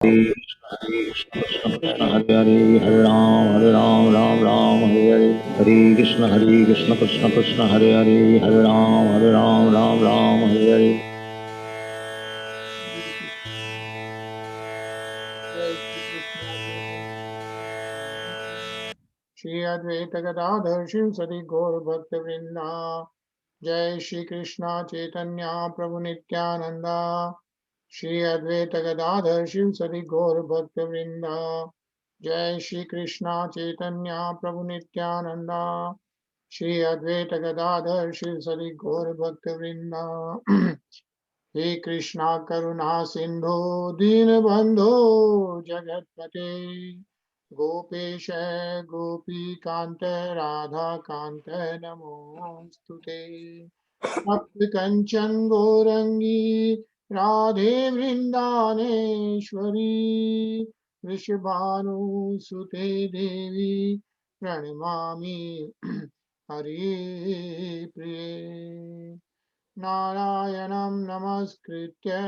Krishna Krishna Hare Hare Hare Ram Ram Hare Hare Hare Krishna Krishna Hare Hare Hare Ram Ram Hare Hare. Shri Advaita Gadadhar Shiv Sadi Gaur Bhakta Vrinda. Jai Shri Krishna Chaitanya Prabhu Nityananda. Shri Advaita Gadadhar Shiv Sadi Gaur Bhakta Vrinda. Jai Shri Krishna Chaitanya Prabhu Nityananda. Shri Advaita Gadadhar Shiv Sadi Gaur Bhakta Vrinda. He Krishna Karuna Sindhu Dinabandhu Jagatpate Gopesh Gopi Kanta Radha Kanta Namostute Bhakti Kanchan Gorangi Radhe Vrindaneshwari Vrishabhanu Sute Devi Pranamami Hari Priye Narayanam Namaskritya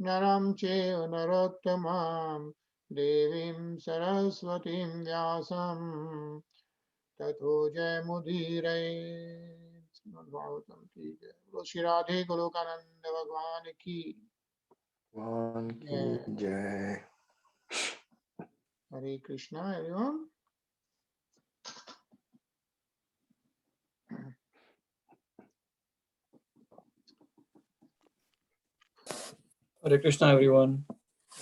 Naram Cheva Narottamam Devim Saraswatim Vyasam Tato Jayamudire Bhagavatam ki jai. Bolo Shri Radhe Golokananda Bhagwan ki भगवान की जय. Hare Krishna everyone. Hare Krishna, everyone.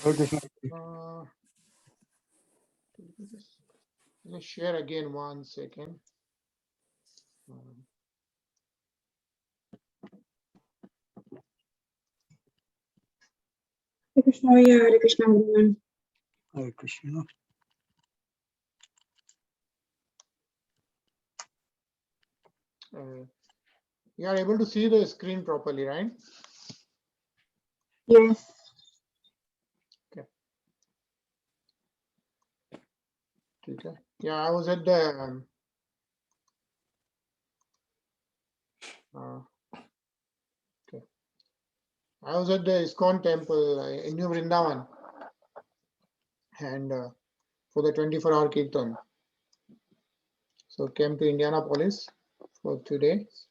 Hare Krishna. Let's share again 1 second. Hare Krishna, Hare Krishna, everyone. Hare Krishna. You are able to see the screen properly, right? Yes. Okay. Yeah, I was at the okay. I was at the ISKCON temple in New Vrindavan, and for the 24-hour kirtan. So came to Indianapolis for 2 days.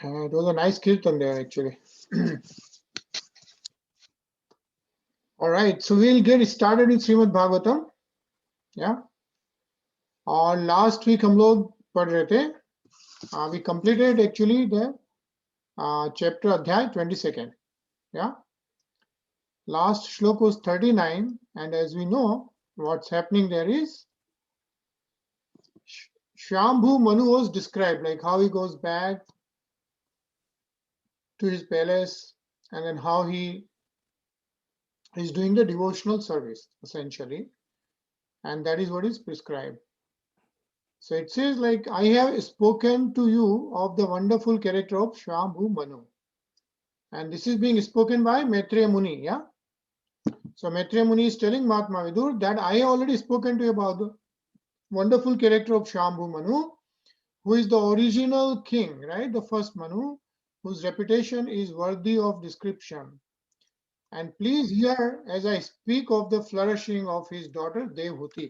It was a nice kirtan there actually. All right, so we'll get started with Srimad Bhagavatam. Yeah. और last week हम लोग पढ़ रहे थे. We completed actually the chapter अध्याय 22nd. Yeah. Last shlok was 39, and as we know, what's happening there is Shambhu Manu was described, like how he goes back to his palace and then how he is doing the devotional service essentially, and that is what is prescribed. So it says like, I have spoken to you of the wonderful character of Shambhu Manu, and this is being spoken by Maitreya Muni. Yeah. So Maitreya Muni is telling Mahatma Vidur that I have already spoken to you about the wonderful character of Shambhu Manu, who is the original king, right? The first Manu, whose reputation is worthy of description. And please hear as I speak of the flourishing of his daughter Devhuti.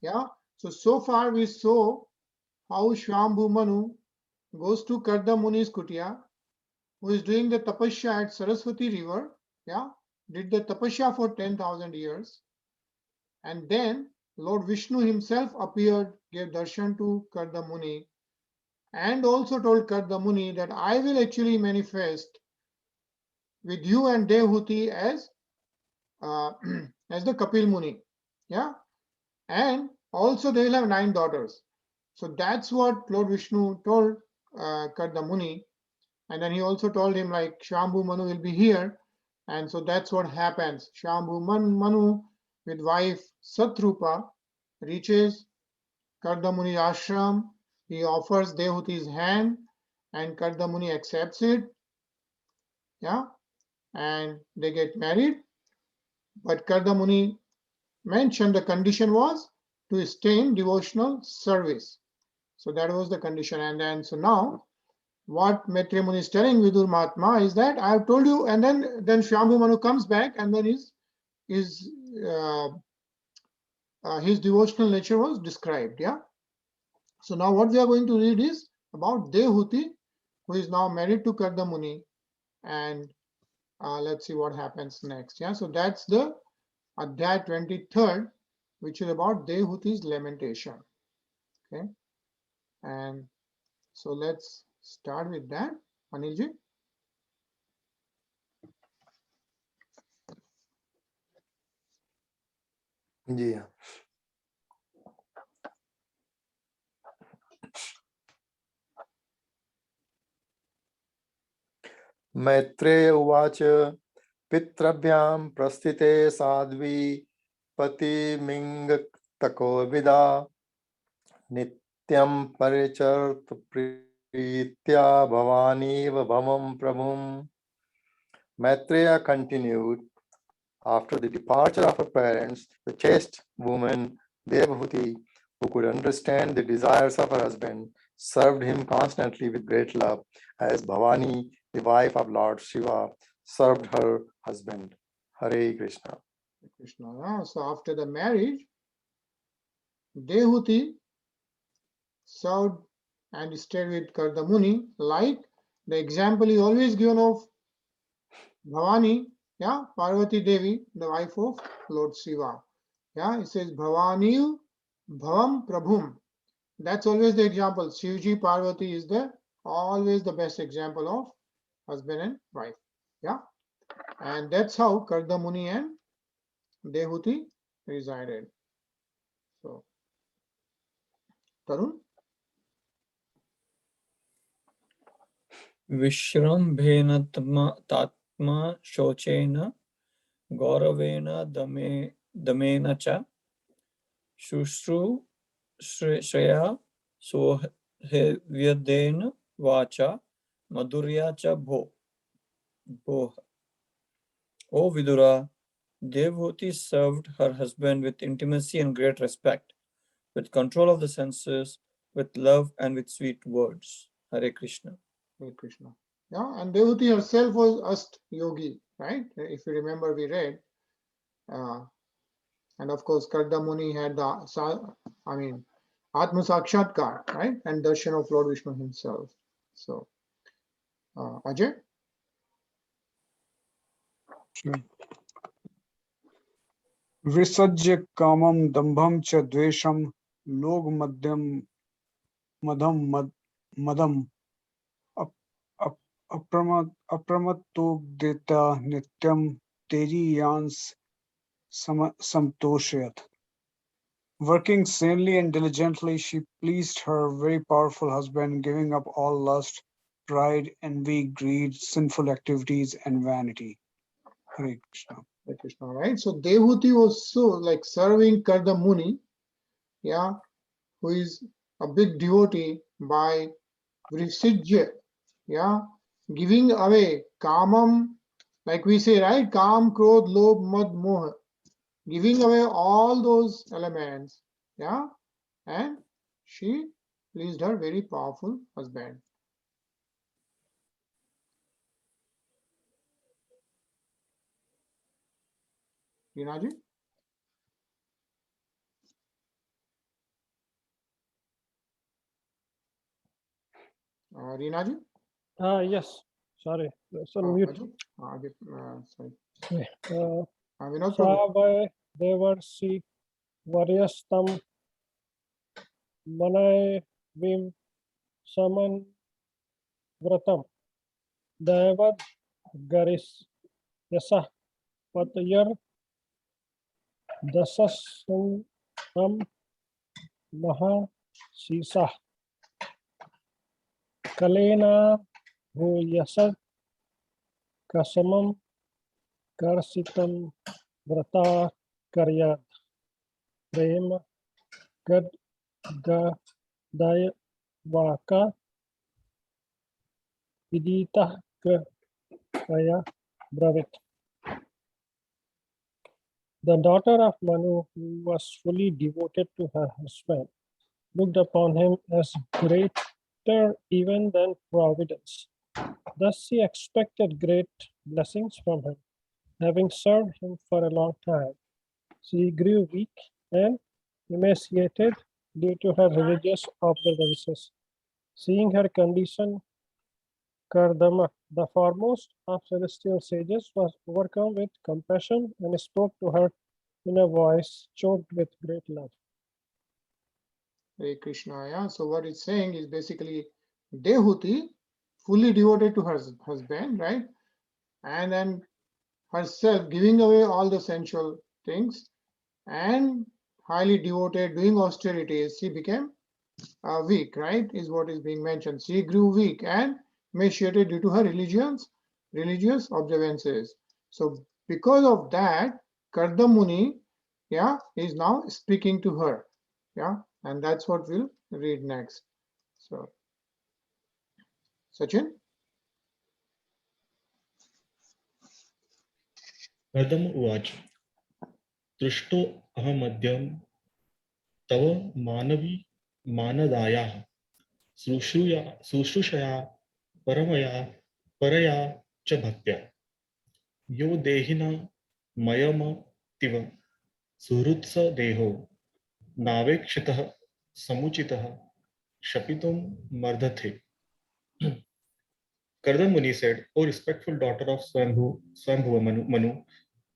Yeah. So far we saw how Shambhu Manu goes to Karda Muni's kutia, who is doing the tapasya at Saraswati river. Yeah. Did the tapasya for 10,000 years. And then Lord Vishnu himself appeared, gave darshan to Karda Muni, and also told Karda Muni that I will actually manifest with you and Devhuti as as the Kapil Muni. Yeah. And also they will have 9 daughters. So that's what Lord Vishnu told Karda Muni. And then he also told him like Shambhu Manu will be here. And so that's what happens. Shambhu Manu with wife Satrupa reaches Karda Muni's ashram. He offers Devhuti's hand and Karda Muni accepts it. Yeah. And they get married. But Karda Muni mentioned the condition was to stay in devotional service. So that was the condition. And then so now what Maitreya Muni is telling Vidur Mahatma is that I have told you, and then Shambhu Manu comes back, and then his devotional nature was described. Yeah. So now what we are going to read is about Dehuti, who is now married to Karda Muni, and let's see what happens next. Yeah. So that's the Adhyay 23rd, which is about Dehuti's lamentation. Okay. And so let's start with that. Anilji. जी हाँ। मैत्रेय उवाच पितृभ्यां प्रस्थिते साध्वी पतिमिङ्गतको विदा नित्यं परिचर्त प्रीत्या भवानीव भवं प्रभुम्. Maitreya continued, after the departure of her parents, the chaste woman Devahuti, who could understand the desires of her husband, served him constantly with great love, as Bhavani, the wife of Lord Shiva, served her husband. Hare Krishna. Krishna. So after the marriage, Dehuti served and stayed with Karda Muni, like the example is always given of Bhavani, yeah, Parvati Devi, the wife of Lord Shiva. Yeah, it says Bhavani Bhavam Prabhum. That's always the example. Shivji Parvati is always the best example of husband and wife. Yeah, and that's how Karda Muni and Dehuti resided. So, Tarun. Vishrambhena tatma shochena gauravena damena cha shushru shreya sohevyadena vacha madhurya cha bho. O Vidura, Devahuti served her husband with intimacy and great respect, with control of the senses, with love and with sweet words. Hare Krishna. Hare Krishna. Yeah, and Dehuti herself was Ast Yogi, right? If you remember, we read. And of course, Karda Muni had Atma Sakshatkar, right? And darshan of Lord Vishnu himself. So, Ajay? Sure. विसज्य कामं दंभं च द्वेषं लोग मदम अप्रमत्तोदेता नित्यं तेरी yarns samtoshayat. Working sanely and diligently, she pleased her very powerful husband, giving up all lust, pride, envy, greed, sinful activities, and vanity. Hare Krishna. Hare Krishna, right? So Dehuti was so like serving Karda Muni, yeah, who is a big devotee by Vrisijya, yeah, giving away kamam, like we say, right? Kam, krodh, lobh, mad, moha, giving away all those elements, yeah, and she pleased her very powerful husband. Rinaji? Rinaji? Yes, sorry, it's on mute. Sorry. Vinod Prabhu. Devarsi Varyastam Manay Vim Saman Vratam Devad Garis Yasa Patayar Dasasam Maha Sisa Kalena Bhuyasa Kasamam Karsitam Vrata Karyad Prema Gad Daya Vaka Vidita Kaya Bravit. The daughter of Manu, who was fully devoted to her husband, looked upon him as great greater even than providence. Thus she expected great blessings from him. Having served him for a long time, she grew weak and emaciated due to her religious observances. Seeing her condition, Kardama, the foremost of celestial sages, was overcome with compassion and spoke to her in a voice choked with great love. Hare Krishna. Yeah. So what it's saying is basically Dehuti, fully devoted to her husband, right? And then herself giving away all the sensual things and highly devoted, doing austerities, she became weak, right? Is what is being mentioned. She grew weak and emaciated due to her religious observances. So because of that, Kardamuni, yeah, is now speaking to her. Yeah, and that's what we'll read next. So, Sachin? Kardam उवाच दृष्टो अहमद्यं तव मानवी मानदायाः शुश्रूषया परया च भक्त्या यो देहिना मयमतीव सुहृत्स देहो नावेक्षितः समुचितः शपितुं मर्दते. Kardam Muni said, O respectful daughter of Swambhuva Manu,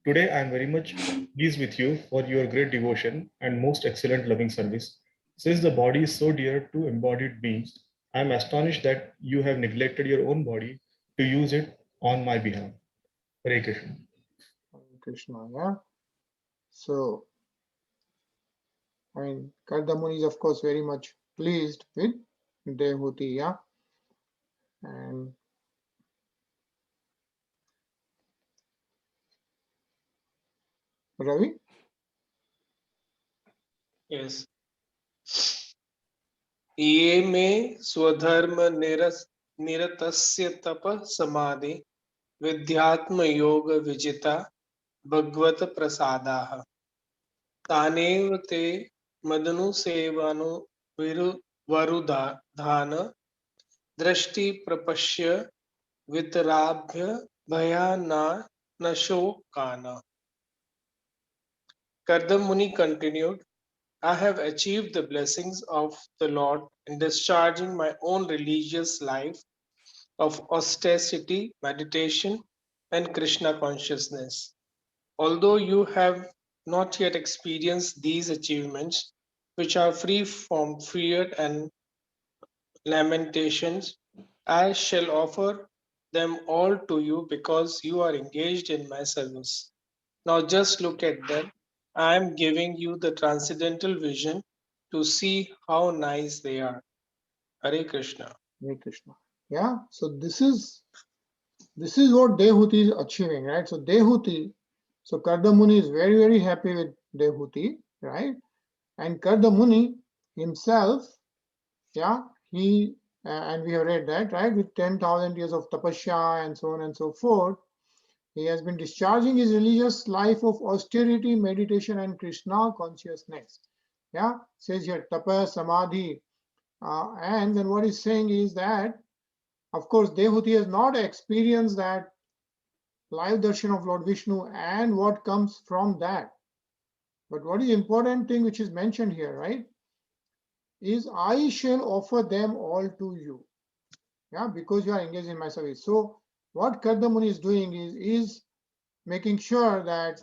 today I am very much pleased with you for your great devotion and most excellent loving service. Since the body is so dear to embodied beings, I am astonished that you have neglected your own body to use it on my behalf. Hare Krishna. Hare Krishna, yeah. So, I mean, Kardamuni is of course very much pleased with Dehuti, yeah. And Ravi? Yes. ये मे स्वधर्म निरतस्य तप समाधि विद्यात्म योग विजिता भगवत प्रसादाः तानेव ते मदनु सेवानु वरुदाधान दृष्टि प्रपश्य वितराभ्य भयाना नशोकाना. Kardam Muni continued, I have achieved the blessings of the Lord in discharging my own religious life of austerity, meditation, and Krishna consciousness. Although you have not yet experienced these achievements, which are free from fear and lamentations, I shall offer them all to you because you are engaged in my service. Now just look at them. I am giving you the transcendental vision to see how nice they are. Hare Krishna. Hare Krishna. Yeah, so this is what Dehuti is achieving, right? So Dehuti, so Kardamuni is very, very happy with Dehuti, right? And Kardamuni himself, yeah, he and we have read that, right? With 10,000 years of tapasya and so on and so forth, he has been discharging his religious life of austerity, meditation, and Krishna consciousness. Yeah, says here tapa samadhi, and then what he's saying is that, of course, Dehuti has not experienced that live darshan of Lord Vishnu and what comes from that. But what is important thing which is mentioned here, right, is I shall offer them all to you. Yeah, because you are engaged in my service. So what Kardamuni is doing is making sure that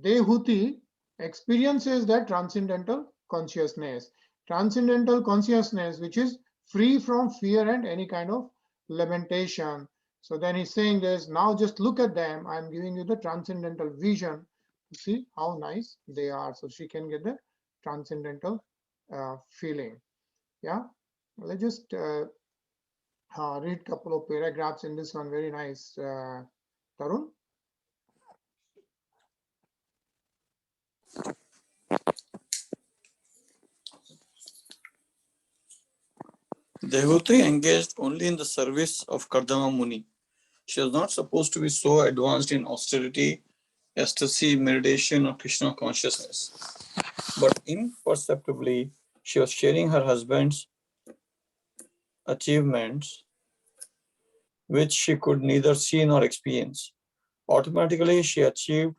Dehuti experiences that transcendental consciousness which is free from fear and any kind of lamentation. So then he's saying this, now just look at them. I'm giving you the transcendental vision to see how nice they are. So she can get the transcendental feeling. Yeah, let's just read a couple of paragraphs in this one. Very nice, Tarun. Dehuti engaged only in the service of Kardama Muni. She was not supposed to be so advanced in austerity, ecstasy, meditation, or Krishna consciousness. But imperceptibly, she was sharing her husband's achievements which she could neither see nor experience. Automatically, she achieved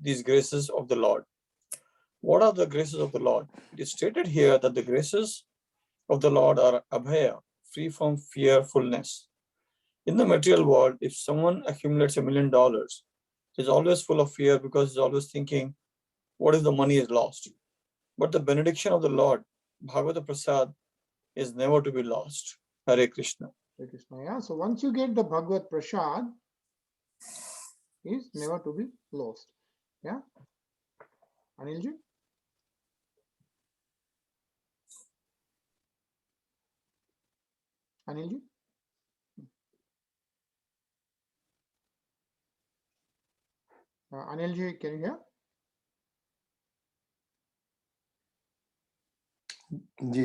these graces of the Lord. What are the graces of the Lord? It is stated here that the graces of the Lord are abhaya, free from fearfulness. In the material world, if someone accumulates $1 million, he's always full of fear because he's always thinking, what if the money is lost? But the benediction of the Lord, Bhagavata Prasad, is never to be lost. Hare Krishna. Hare Krishna. Yeah. So once you get the Bhagavad Prasad, is never to be lost. Yeah. Anilji? Anilji? Anilji, can you hear? जी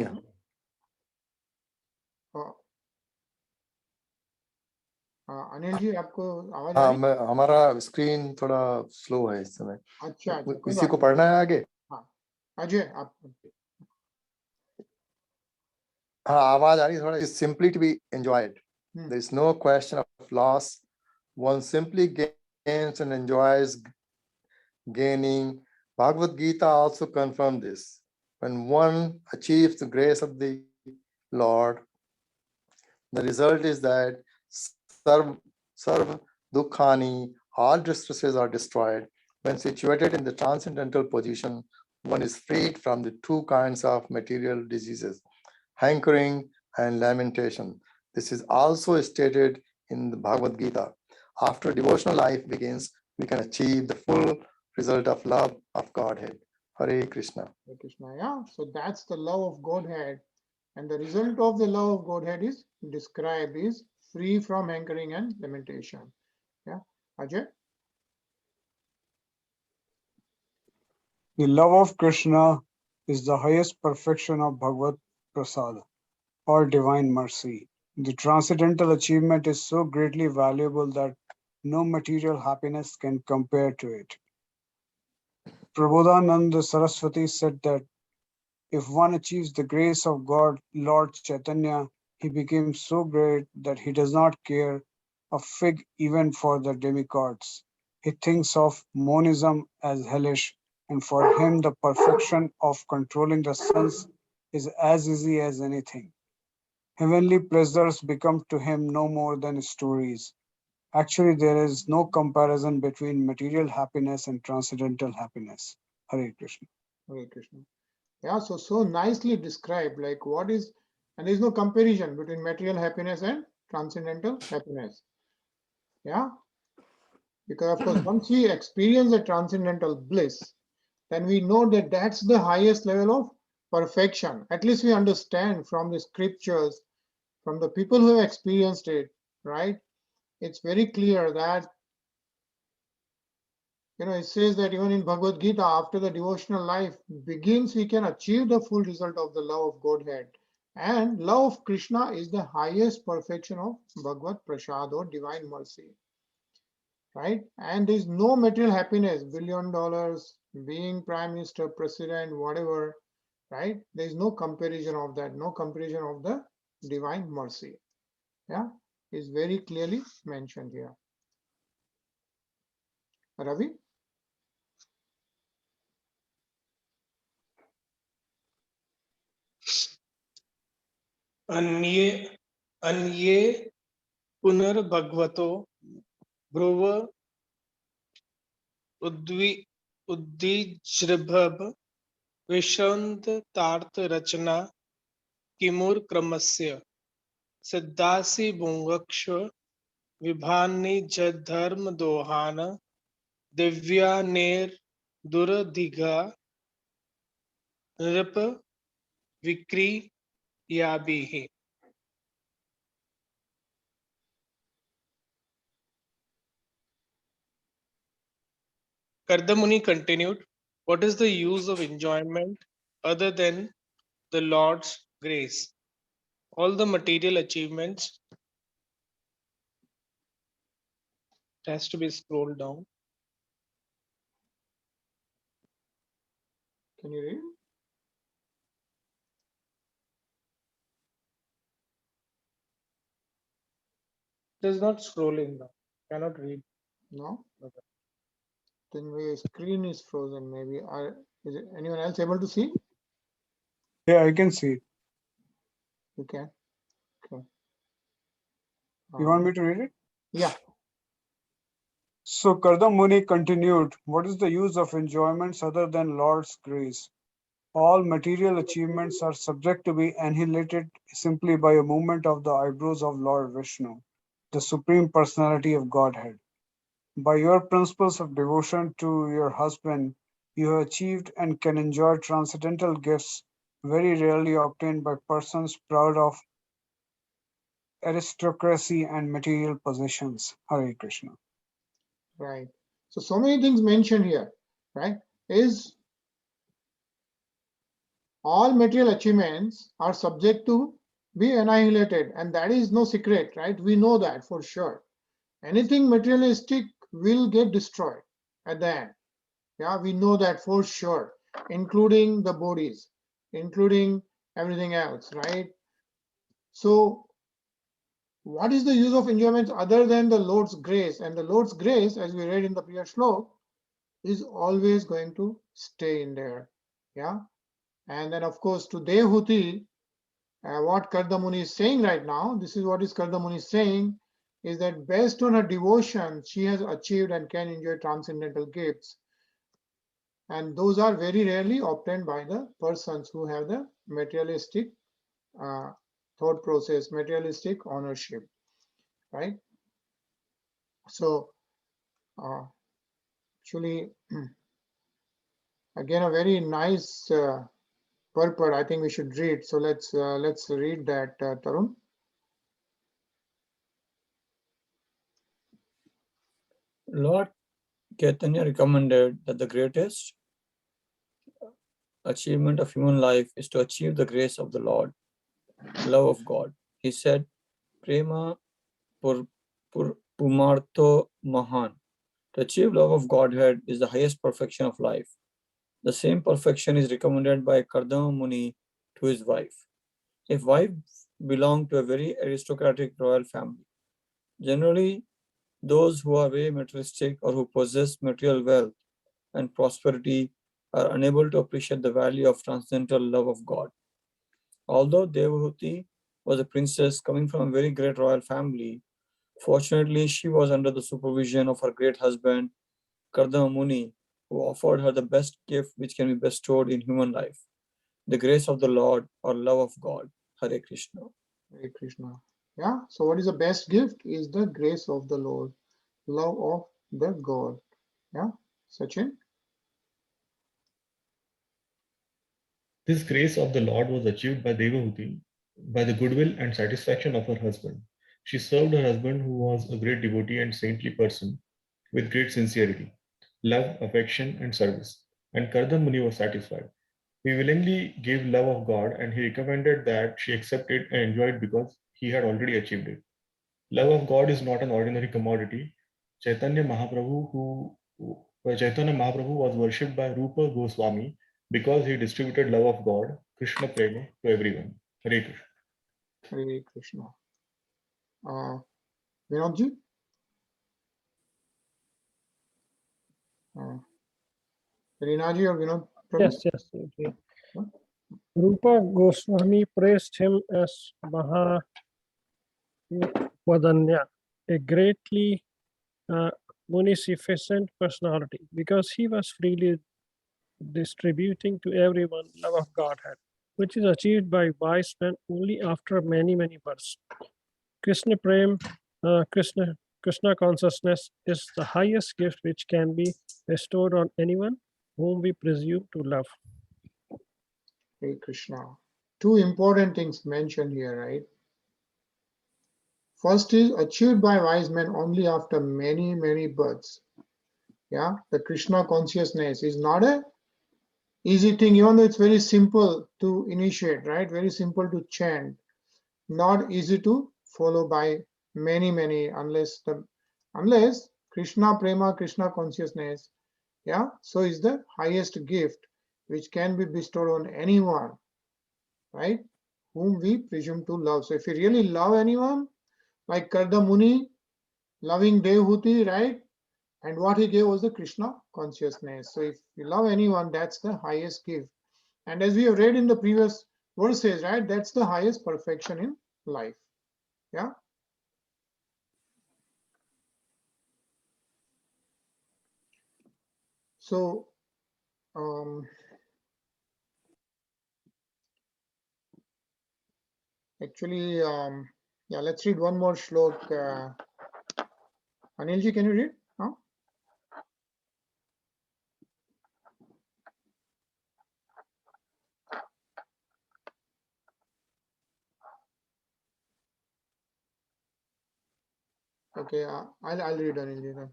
हाँ अनिल जी आपको आवाज आ हाँ रही? मैं हमारा screen थोड़ा slow है इस समय अच्छा अच्छा कोई इसी बात को नहीं। पढ़ना है आगे हाँ अजय आप हाँ आवाज आ रही है थोड़ा is simply to be enjoyed Hmm. there is no question of loss one simply gains and enjoys gaining Bhagavad Gita also confirmed this when one achieves the grace of the Lord the result is that sarv dukkhani all distresses are destroyed when situated in the transcendental position one is freed from the two kinds of material diseases hankering and lamentation. This is also stated in the Bhagavad Gita. After devotional life begins, we can achieve the full result of love of Godhead. Hare Krishna. Hare Krishna, yeah. So that's the love of Godhead. And the result of the love of Godhead is described is free from hankering and lamentation. Yeah. Ajay? The love of Krishna is the highest perfection of Bhagavad Prasad or divine mercy. The transcendental achievement is so greatly valuable that no material happiness can compare to it. Prabodhananda Saraswati said that if one achieves the grace of God, Lord Chaitanya, he becomes so great that he does not care a fig even for the demigods. He thinks of monism as hellish, and for him the perfection of controlling the suns is as easy as anything. Heavenly pleasures become to him no more than stories. Actually, there is no comparison between material happiness and transcendental happiness. Hare Krishna. Hare Krishna. Yeah, so nicely described, like what is, and there's no comparison between material happiness and transcendental happiness. Yeah, because of course, once we experience the transcendental bliss, then we know that that's the highest level of perfection. At least we understand from the scriptures, from the people who have experienced it, right? It's very clear that, it says that even in Bhagavad Gita, after the devotional life begins, we can achieve the full result of the love of Godhead. And love of Krishna is the highest perfection of Bhagavad Prasad or divine mercy. Right? And there's no material happiness, $1 billion, being prime minister, president, whatever, right? There's no comparison of that, no comparison of the divine mercy. Yeah, is very clearly mentioned here. Ravi? अन्ये अन्ये पुनर्भगवतो भ्रुव उद्विजृभव विशन्तार्थ रचना किमुर क्रमस्य सिद्धासि भुङ्क्ष विभान्नि च धर्म दोहान दिव्या नेर दुरधिगा नृप विक्रियाभिः. Kardamuni continued, what is the use of enjoyment other than the Lord's grace? All the material achievements, it has to be scrolled down. Can you read? It is not scrolling now. Cannot read. No? Then the screen is frozen. Maybe is it anyone else able to see? Yeah, I can see. You can. Okay. You want me to read it? Yeah. So Kardam Muni continued, what is the use of enjoyments other than Lord's grace? All material achievements are subject to be annihilated simply by a movement of the eyebrows of Lord Vishnu, the Supreme Personality of Godhead. By your principles of devotion to your husband, you have achieved and can enjoy transcendental gifts very rarely obtained by persons proud of aristocracy and material possessions. Hare Krishna. Right. So many things mentioned here, right? Is all material achievements are subject to be annihilated, and that is no secret, right? We know that for sure. Anything materialistic will get destroyed at the end. Yeah, we know that for sure, including the bodies, including everything else, right? So what is the use of enjoyments other than the Lord's grace? And the Lord's grace, as we read in the previous slok, is always going to stay in there. Yeah. And then, of course, to Dehuti, what Kardamuni is saying right now, this is what is Kardamuni saying, is that based on her devotion, she has achieved and can enjoy transcendental gifts. And those are very rarely obtained by the persons who have the materialistic thought process, materialistic ownership, right? So, actually, again, a very nice purport. I think we should read. So let's read that, Tarun. Lord Chaitanya recommended that the greatest achievement of human life is to achieve the grace of the Lord, love of God. He said, Prema Pumartho Mahan. To achieve love of Godhead is the highest perfection of life. The same perfection is recommended by Kardama Muni to his wife. If wife belong to a very aristocratic royal family, generally those who are very materialistic or who possess material wealth and prosperity are unable to appreciate the value of transcendental love of God. Although Devahuti was a princess coming from a very great royal family, fortunately she was under the supervision of her great husband, Kardama Muni, who offered her the best gift which can be bestowed in human life, the grace of the Lord or love of God. Hare Krishna. Hare Krishna. Yeah. So what is the best gift? Is the grace of the Lord, love of the God. Yeah. Sachin. This grace of the Lord was achieved by Devahuti by the goodwill and satisfaction of her husband. She served her husband, who was a great devotee and saintly person, with great sincerity, love, affection, and service. And Kardam Muni was satisfied. He willingly gave love of God, and he recommended that she accept it and enjoy it because he had already achieved it. Love of God is not an ordinary commodity. Chaitanya Mahaprabhu was worshipped by Rupa Goswami because he distributed love of God, Krishna Prema, to everyone. Hare Krishna. Hare Krishna. Vinodji. Rinaji or Vinod Prabhu? Yes. Okay. Rupa Goswami praised him as Mahavadanya, a greatly munificent personality, because he was freely distributing to everyone love of Godhead, which is achieved by wise men only after many births. Krishna Prem, Krishna consciousness is the highest gift which can be bestowed on anyone whom we presume to love. Hare Krishna. Two important things mentioned here, right? First is achieved by wise men only after many births. Yeah, the Krishna consciousness is not a easy thing, even though it's very simple to initiate, right? Very simple to chant, not easy to follow by many, unless Krishna Prema, Krishna consciousness, yeah, so is the highest gift which can be bestowed on anyone, right, whom we presume to love. So if we really love anyone, like Kardamuni loving Devahuti, right? And what he gave was the Krishna consciousness. So if you love anyone, that's the highest gift. And as we have read in the previous verses, right, that's the highest perfection in life. Yeah. So actually, yeah, let's read one more shlok. Anilji, can you read? Huh? Okay, I'll read Anilji then.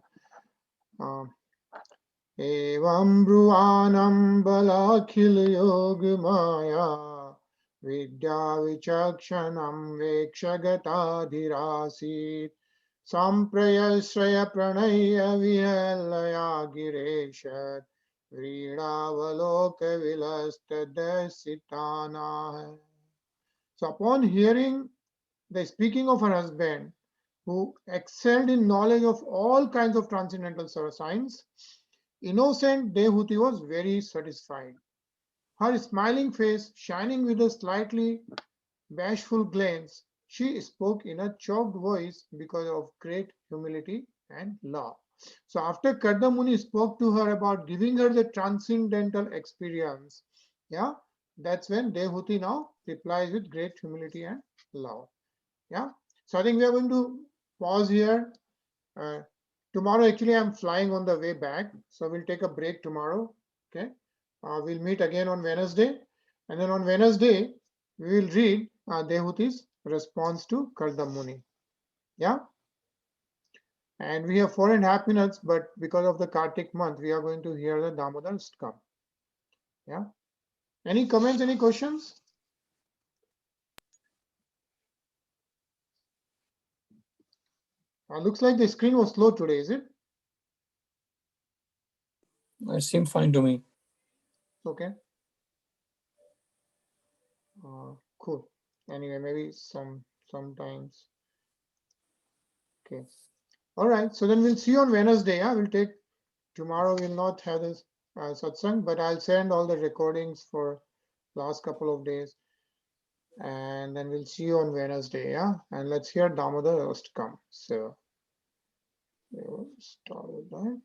Evam bruanam balakhil yog maya vidya vichakshanam vekshagata samprayasraya pranaya vihalaya gireshat vrinavaloka vilastadasitana. So upon hearing the speaking of her husband, who excelled in knowledge of all kinds of transcendental science, innocent Devahuti was very satisfied. Her smiling face shining with a slightly bashful glance, she spoke in a choked voice because of great humility and love. So after Karda Muni spoke to her about giving her the transcendental experience, yeah, that's when Devahuti now replies with great humility and love. Yeah. So I think we are going to pause here. Tomorrow, actually, I'm flying on the way back, so we'll take a break tomorrow. Okay, we'll meet again on Wednesday, and then on Wednesday we will read Devahuti's response to Karda Muni. Yeah, and we have 4.5 minutes, but because of the Kartik month, we are going to hear the Damodar Stakam. Yeah, any comments? Any questions? Looks like the screen was slow today, is it? It seemed fine to me. Okay. Cool. Anyway, maybe sometimes. Okay. All right. So then we'll see you on Wednesday. Yeah, we'll take tomorrow. We'll not have this satsang, but I'll send all the recordings for last couple of days, and then we'll see you on Wednesday. Yeah, and let's hear Damodar Stakam. So we'll start with that.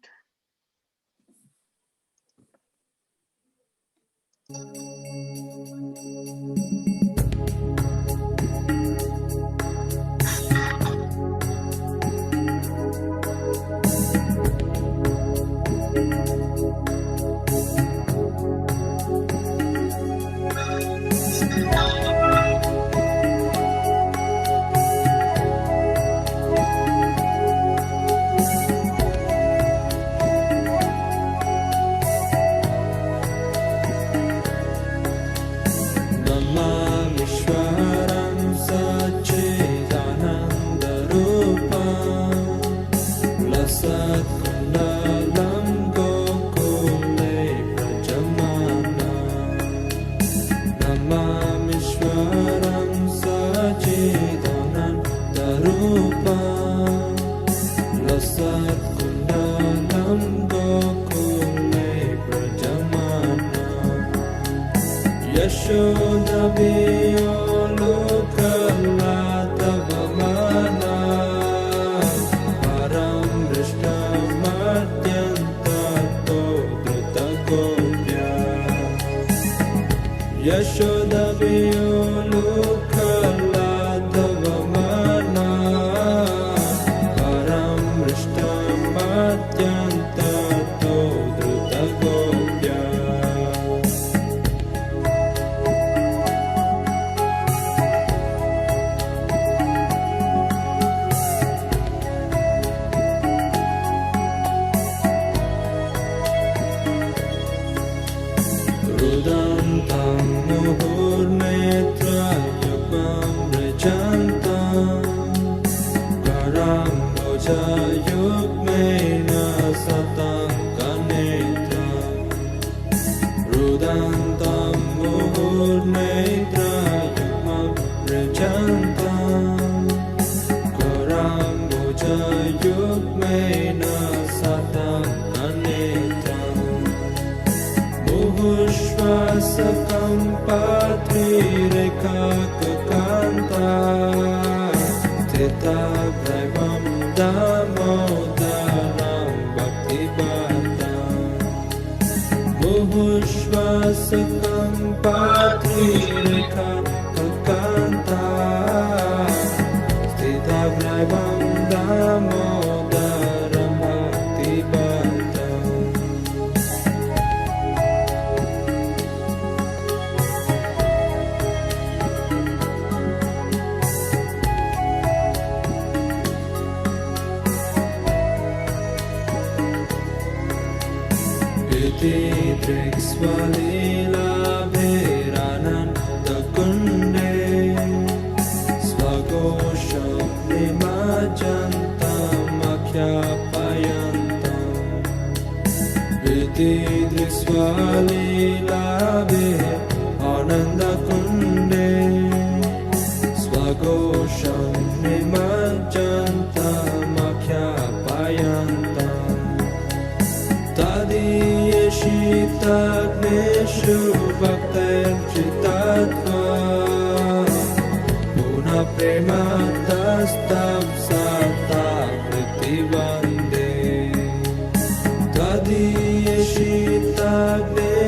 Rudantam muhurnetra Muhushvasakampatrirekakakanta Teta Brahvam Damodaram Bhaktivedanta Muhushvasakampatrirekakakanta Teta Brahvam Damodaram Bhaktivedanta Driksvalila Bhirananda Kunde Svagosham Nimajantam Akhyapayantam Driksvalila Bhirananda Kunde Svagosham Nimajantam Akhyapayantam Tadiyeshitagneshu bhaktayanchitatva Puna prematastam